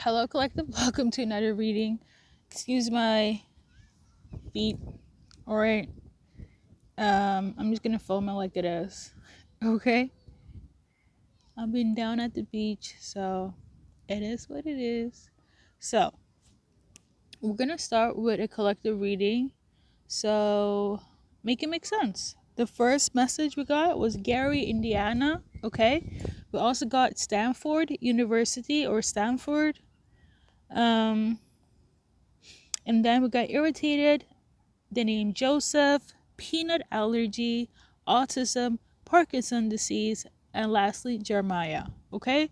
Hello, collective. Welcome to another reading. Excuse my beat. All right. I'm just gonna film it like it is. Okay. I've been down at the beach, so it is what it is. So we're gonna start with a collective reading. So make it make sense. The first message we got was Gary, Indiana. Okay. We also got Stanford University or Stanford. Um, and then we got irritated, the name Joseph, peanut allergy, autism, Parkinson disease, and lastly Jeremiah. Okay?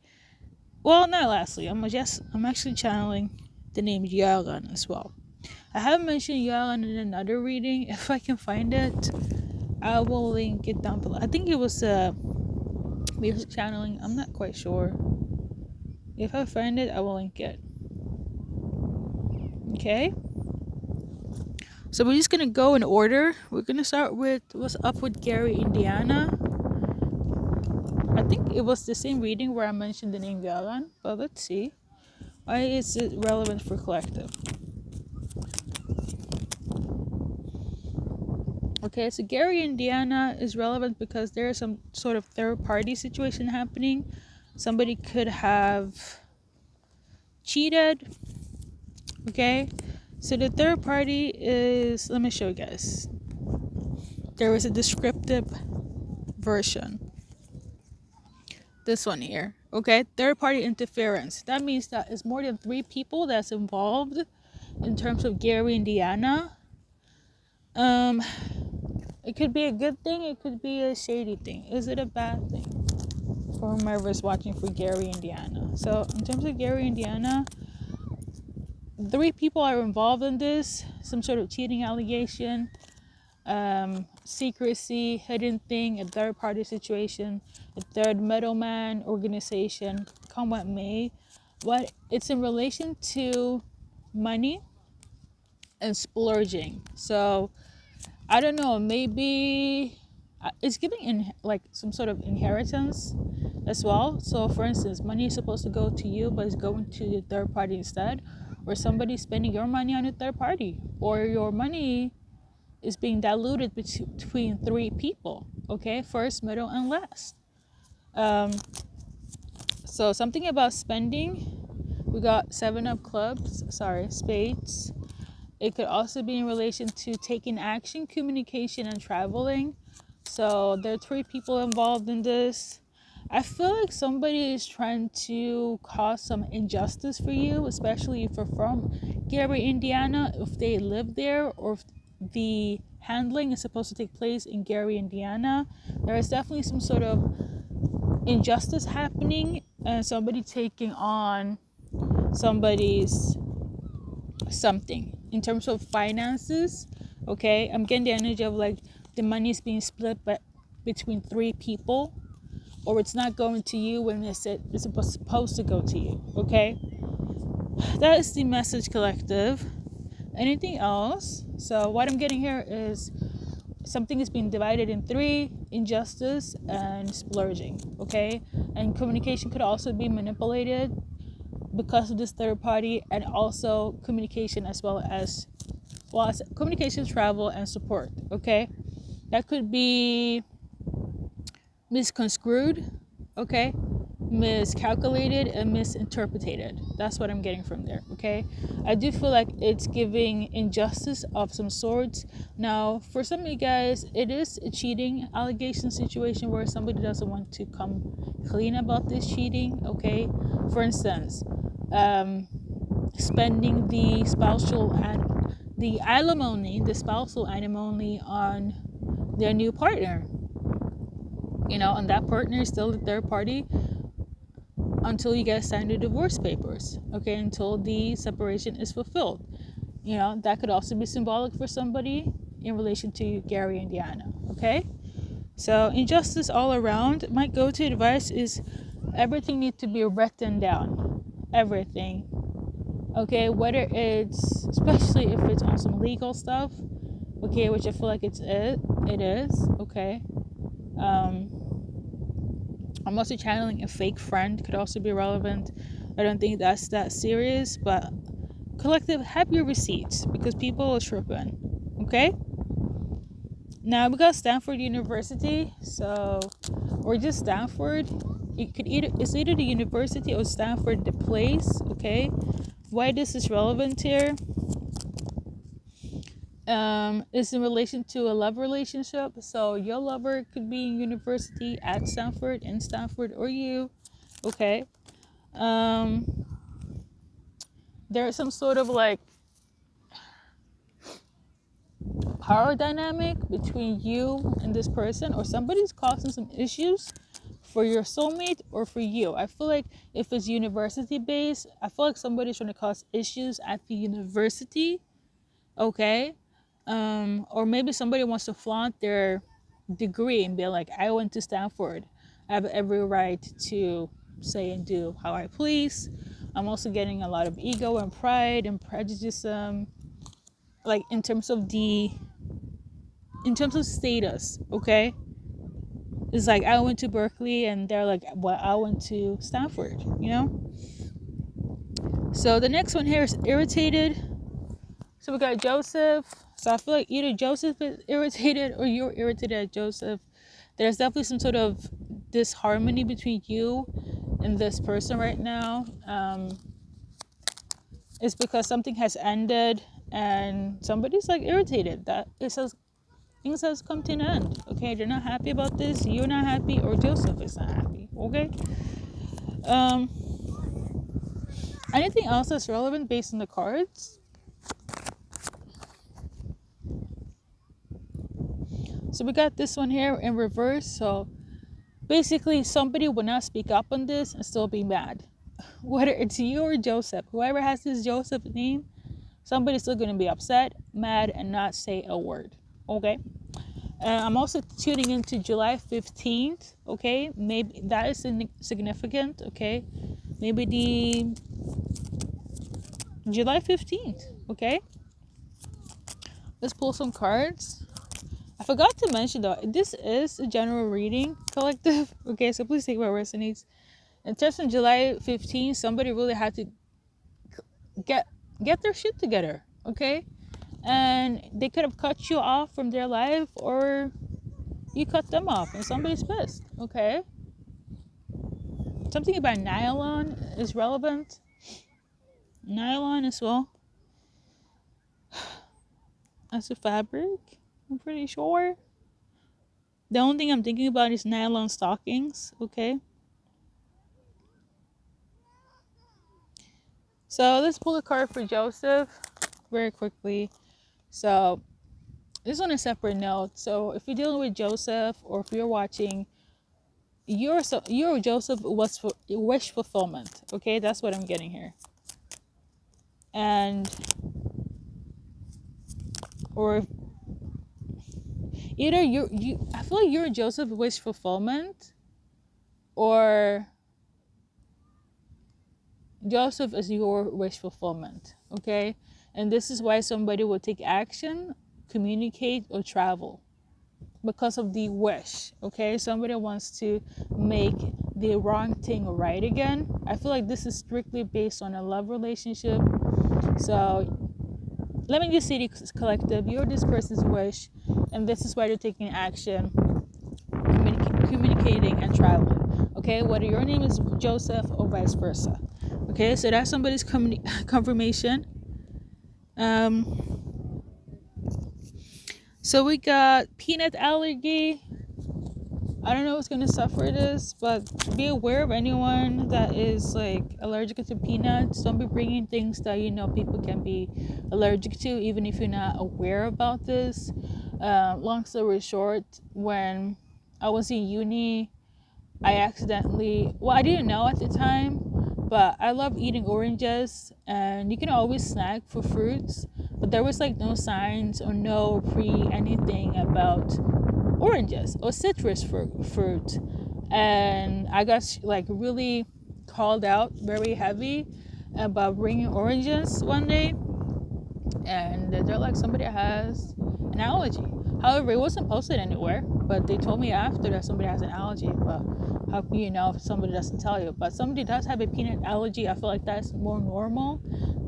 Well, not lastly. I'm actually channeling the name Yaran as well. I have mentioned Yaran in another reading. If I can find it, I will link it down below. I think it was music channeling. I'm not quite sure. If I find it, I will link it. Okay? So we're just gonna go in order. We're gonna start with what's up with Gary, Indiana. I think it was the same reading where I mentioned the name Yalan, but let's see. Why is it relevant for collective? Okay, so Gary, Indiana is relevant because there is some sort of third party situation happening. Somebody could have cheated. Okay, so the third party is, let me show you guys. There is a descriptive version. This one here. Okay, third party interference. That means that it's more than 3 people that's involved in terms of Gary, Indiana. It could be a good thing, it could be a shady thing. Is it a bad thing for whomever's watching for Gary, Indiana? So in terms of Gary, Indiana, 3 people are involved in this. Some sort of cheating allegation, secrecy, hidden thing, a third party situation, a third middleman organization, come what may. But it's in relation to money and splurging. So I don't know, maybe it's giving like some sort of inheritance as well. So for instance, money is supposed to go to you, but it's going to the third party instead, or somebody's spending your money on a third party, or your money is being diluted between 3 people. Okay, first, middle, and last. So something about spending. We got 7 of clubs, spades. It could also be in relation to taking action, communication, and traveling. So there are 3 people involved in this. I feel like somebody is trying to cause some injustice for you, especially if you're from Gary, Indiana, if they live there, or if the handling is supposed to take place in Gary, Indiana. There is definitely some sort of injustice happening and somebody taking on somebody's something in terms of finances. Okay, I'm getting the energy of like the money is being split between 3 people, or it's not going to you when it's supposed to go to you. Okay, that is the message, collective. Anything else? So what I'm getting here is something is being divided in 3: injustice and splurging. Okay, and communication could also be manipulated because of this third party, and also communication as well as communication, travel, and support. Okay, that could be misconstrued, okay, miscalculated, and misinterpreted. That's what I'm getting from there. Okay, I do feel like it's giving injustice of some sorts. Now for some of you guys, it is a cheating allegation situation where somebody doesn't want to come clean about this cheating. Okay, for instance, spending the spousal alimony on their new partner, and that partner is still the third party until you guys sign the divorce papers, okay, until the separation is fulfilled. That could also be symbolic for somebody in relation to Gary, Indiana. Okay, so injustice all around. My go-to advice is everything needs to be written down. Everything. Okay, whether it's, especially if it's on some legal stuff, okay, which I feel like it is, okay. I'm also channeling a fake friend, could also be relevant. I don't think that's that serious, but collective, have your receipts because people are tripping. Okay? Now we got Stanford University, so or just Stanford. It's either the university or Stanford the place. Okay, why this is relevant here? Is in relation to a love relationship. So your lover could be in university at Stanford, in Stanford, or you. Okay. There's some sort of like power dynamic between you and this person, or somebody's causing some issues for your soulmate or for you. I feel like if it's university based, I feel like somebody's trying to cause issues at the university. Okay. Or maybe somebody wants to flaunt their degree and be like, I went to Stanford. I have every right to say and do how I please. I'm also getting a lot of ego and pride and prejudice, like in terms of status. Okay, it's like I went to Berkeley and they're like, well, I went to Stanford, So the next one here is irritated. So we got Joseph. So I feel like either Joseph is irritated or you're irritated at Joseph. There's definitely some sort of disharmony between you and this person right now. It's because something has ended and somebody's like irritated that it says things has come to an end. Okay, they're not happy about this. You're not happy, or Joseph is not happy. Okay. Anything else that's relevant based on the cards? So we got this one here in reverse. So basically, somebody will not speak up on this and still be mad. Whether it's you or Joseph, whoever has this Joseph name, somebody's still going to be upset, mad, and not say a word. Okay? I'm also tuning into July 15th. Okay? Maybe that is significant. Okay? Maybe the July 15th. Okay? Let's pull some cards. I forgot to mention though, this is a general reading collective. Okay, so please take what resonates. In terms of July 15th, somebody really had to get their shit together. Okay, and they could have cut you off from their life, or you cut them off, and somebody's pissed. Okay, something about nylon is relevant. Nylon as well. As a fabric, I'm pretty sure. The only thing I'm thinking about is nylon stockings. Okay. So let's pull a card for Joseph very quickly. So this is on a separate note. So if you're dealing with Joseph, or if you're watching, you're Joseph was for wish fulfillment. Okay, that's what I'm getting here. And or either you I feel like you're Joseph wish fulfillment, or Joseph is your wish fulfillment. Okay, and this is why somebody will take action, communicate, or travel because of the wish. Okay, somebody wants to make the wrong thing right again. I feel like this is strictly based on a love relationship. So let me just say the collective, you're this person's wish, and this is why they're taking action, communicating, and traveling. Okay, whether your name is Joseph or vice versa. Okay, so that's somebody's confirmation. So we got peanut allergy. I don't know who's gonna suffer this, but be aware of anyone that is like allergic to peanuts. Don't be bringing things that people can be allergic to, even if you're not aware about this. Long story short, when I was in uni, I didn't know at the time, but I love eating oranges, and you can always snack for fruits, but there was like no signs or no anything about oranges or citrus fruit, and I got like really called out very heavy about bringing oranges one day, and they're like, somebody has an allergy. However, it wasn't posted anywhere, but they told me after that somebody has an allergy. But how can you know if somebody doesn't tell you? But somebody does have a peanut allergy. I feel like that's more normal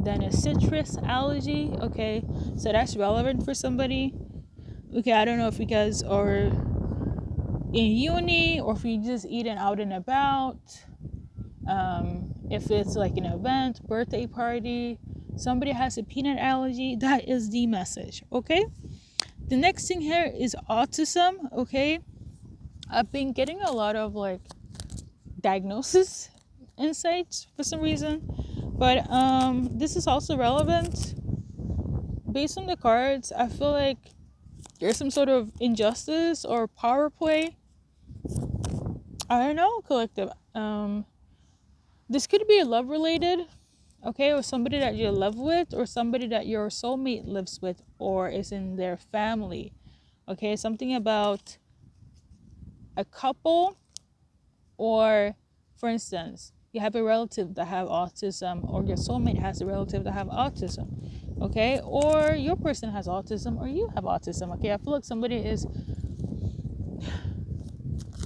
than a citrus allergy. Okay, so that's relevant for somebody. Okay, I don't know if you guys are in uni or if you just eating out and about. If it's like an event, birthday party, somebody has a peanut allergy, that is the message. Okay, the next thing here is autism. Okay, I've been getting a lot of like diagnosis insights for some reason, but this is also relevant. Based on the cards, I feel like there's some sort of injustice or power play. I don't know, collective. This could be love related, okay, or somebody that you live with, or somebody that your soulmate lives with, or is in their family. Okay, something about a couple, or for instance, you have a relative that have autism, or your soulmate has a relative that have autism. Okay, or your person has autism, or you have autism. Okay, I feel like somebody is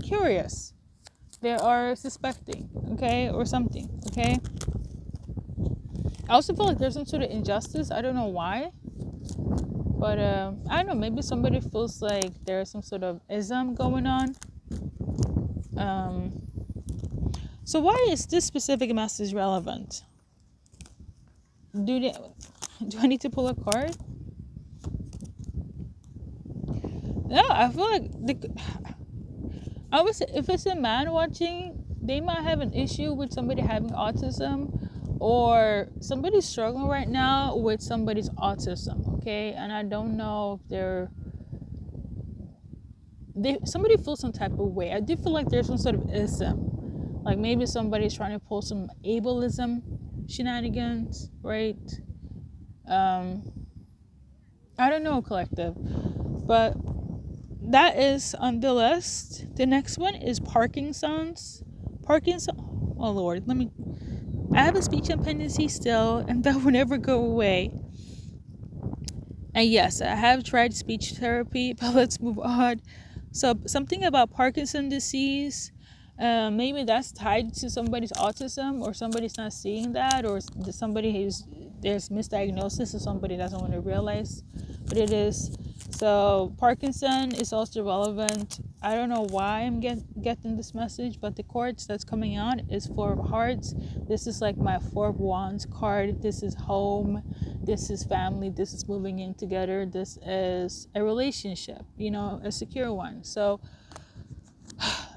curious, they are suspecting, okay, or something. Okay, I also feel like there's some sort of injustice. I don't know why, but I don't know, maybe somebody feels like there's some sort of ism going on. So why is this specific message relevant? Do I need to pull a card? No, I feel like if it's a man watching, they might have an issue with somebody having autism, or somebody's struggling right now with somebody's autism. Okay, and I don't know if somebody feels some type of way. I do feel like there's some sort of ism, like maybe somebody's trying to pull some ableism shenanigans, right? I don't know, collective, but that is on the list. The next one is Parkinson's. Oh Lord, I have a speech impediment still, and that will never go away. And yes, I have tried speech therapy, but let's move on. So something about Parkinson's disease, maybe that's tied to somebody's autism, or somebody's not seeing that, or there's misdiagnosis, or somebody doesn't want to realize what it is. So Parkinson is also relevant. I don't know why I'm getting this message, but the cards that's coming out is Four of Hearts. This is like my Four of Wands card. This is home. This is family. This is moving in together. This is a relationship, a secure one. So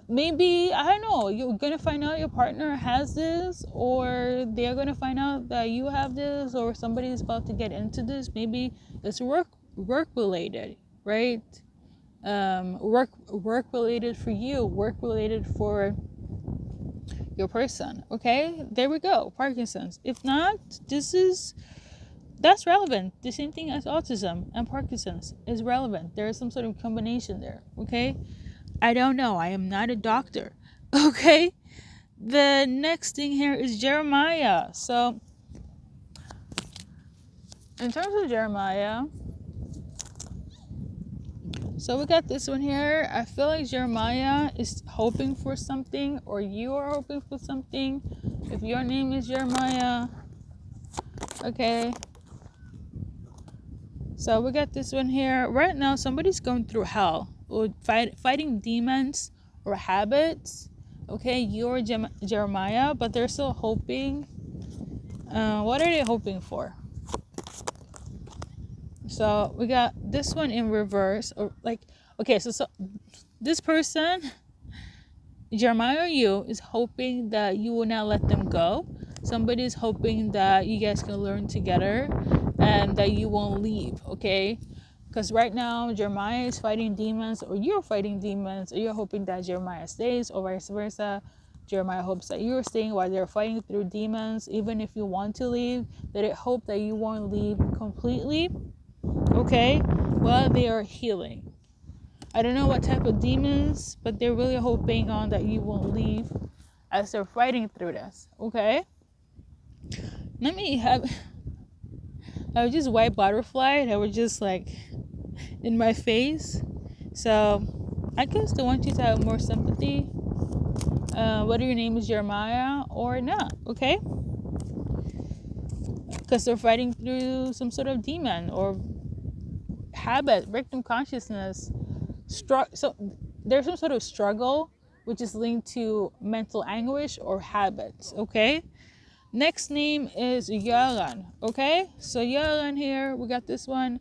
maybe, I don't know, you're going to find out your partner has this, or they're going to find out that you have this, or somebody's about to get into this. Maybe it's work related, right? Work related for you, work related for your person. Okay, there we go. Parkinson's. If not, that's relevant. The same thing as autism and Parkinson's is relevant. There is some sort of combination there. Okay, I don't know, I am not a doctor. Okay, the next thing here is Jeremiah. So in terms of Jeremiah, so we got this one here. I feel like Jeremiah is hoping for something, or you are hoping for something. If your name is Jeremiah, okay. So we got this one here. Right now, somebody's going through hell, or fighting demons or habits. Okay, you're Jeremiah, but they're still hoping. What are they hoping for? So we got this one in reverse, or like, okay, so this person, Jeremiah or you, is hoping that you will not let them go. Somebody's hoping that you guys can learn together and that you won't leave, okay? Because right now, Jeremiah is fighting demons, or you're fighting demons, or you're hoping that Jeremiah stays, or vice versa. Jeremiah hopes that you're staying while they're fighting through demons. Even if you want to leave, they hope that you won't leave completely, okay, while they are healing. I don't know what type of demons, but they're really hoping on that you won't leave as they're fighting through this, okay? I was just white butterfly, and I was just like, in my face. So I guess they want you to have more sympathy, whether your name is Jeremiah or not, okay? Because they're fighting through some sort of demon or habit, victim consciousness. So there's some sort of struggle which is linked to mental anguish or habits, okay? Next name is Yaran, okay? So Yaran here, we got this one.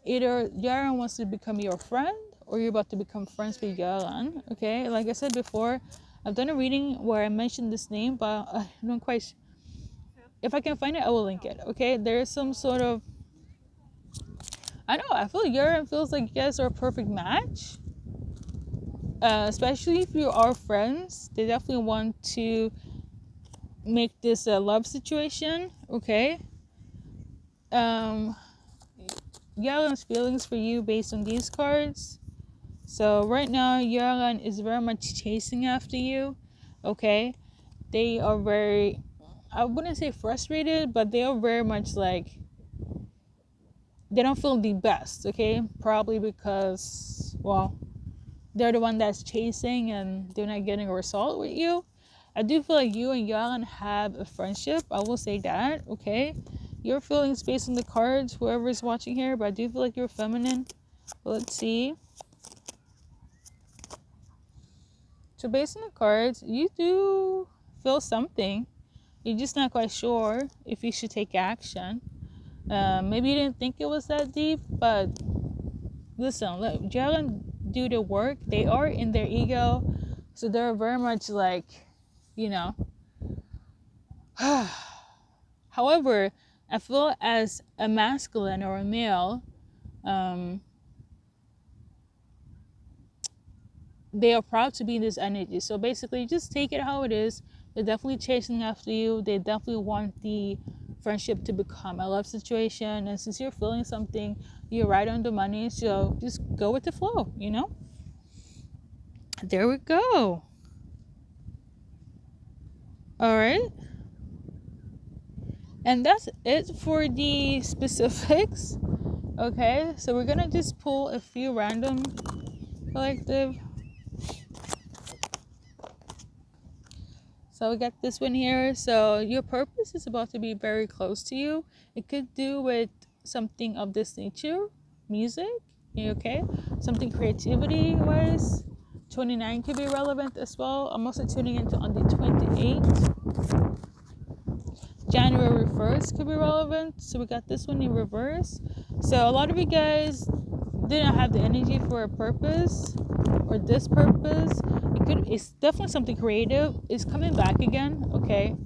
Either Yaran wants to become your friend or you're about to become friends with Yaran, okay? Like I said before, I've done a reading where I mentioned this name, but I don't quite... If I can find it, I will link it, okay? There is some sort of... I feel Yaran feels like you guys are a perfect match. Especially if you are friends. They definitely want to make this a love situation, okay? Yaran's feelings for you based on these cards. So right now, Yaran is very much chasing after you, okay? They are very, I wouldn't say frustrated, but they are very much like, they don't feel the best, okay? Probably because, well, they're the one that's chasing and they're not getting a result with you. I do feel like you and Yaran have a friendship. I will say that, okay? Your feelings based on the cards, whoever is watching here, but I do feel like you're feminine. Let's see. So based on the cards, you do feel something. You're just not quite sure if you should take action. Maybe you didn't think it was that deep, but listen, let Yaran do the work. They are in their ego, so they're very much like, you know. However, I feel as a masculine or a male, they are proud to be in this energy. So basically, just take it how it is. They're definitely chasing after you. They definitely want the friendship to become a love situation. And since you're feeling something, you're right on the money. So just go with the flow, you know? There we go. All right. And that's it for the specifics. Okay, so we're gonna just pull a few random collective. So we got this one here. So your purpose is about to be very close to you. It could do with something of this nature, music, okay? Something creativity wise. 29 could be relevant as well. I'm also tuning into on the 28th. January 1st could be relevant. So we got this one in reverse. So a lot of you guys didn't have the energy for a purpose or this purpose. It's definitely something creative. It's coming back again, okay?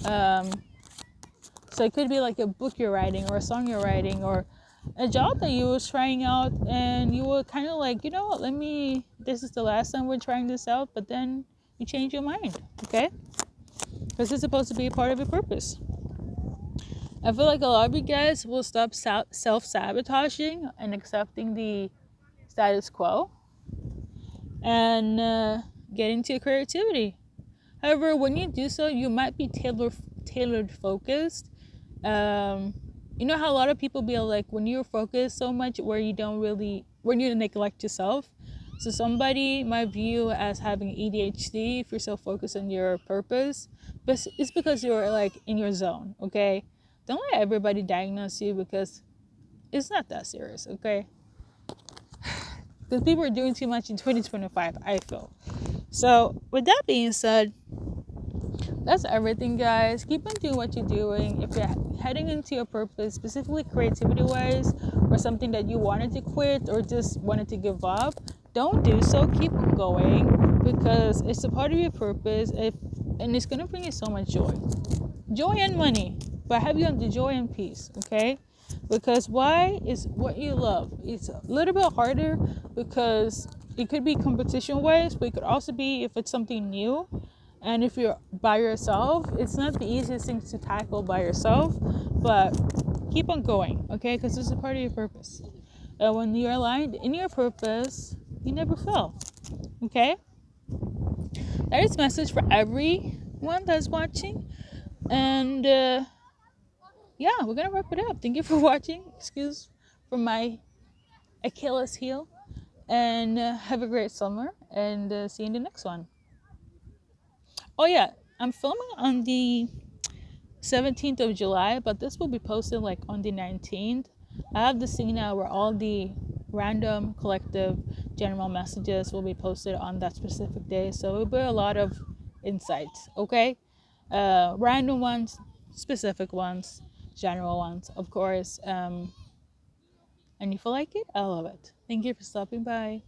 So it could be like a book you're writing or a song you're writing or a job that you was trying out and you were kind of like, you know what, this is the last time we're trying this out, but then you change your mind, okay? Because it's supposed to be a part of your purpose. I feel like a lot of you guys will stop self-sabotaging and accepting the status quo and get into creativity. However, when you do so, you might be tailored focused. You know how a lot of people be like, when you're focused so much where you neglect yourself. So somebody might view as having ADHD if you're so focused on your purpose, but it's because you're like in your zone, okay? Don't let everybody diagnose you because it's not that serious, okay? Because people are doing too much in 2025, I feel. So with that being said, that's everything, guys. Keep on doing what you're doing. If you're heading into your purpose, specifically creativity wise, or something that you wanted to quit or just wanted to give up, don't do so. Keep on going because it's a part of your purpose, and it's going to bring you so much joy and money, but have you on the joy and peace, okay? Because why is what you love. It's a little bit harder because it could be competition wise, but it could also be if it's something new. And if you're by yourself, it's not the easiest thing to tackle by yourself, but keep on going, okay? Because it's a part of your purpose. And when you're aligned in your purpose, you never fail, okay? That is a message for everyone that's watching. And yeah, we're going to wrap it up. Thank you for watching. Excuse for my Achilles heel. And have a great summer, and see you in the next one. Oh, yeah, I'm filming on the 17th of July, but this will be posted like on the 19th. I have the scene now where all the random collective general messages will be posted on that specific day. So it'll be a lot of insights, okay? Random ones, specific ones, general ones, of course. And if you like it, I love it. Thank you for stopping by.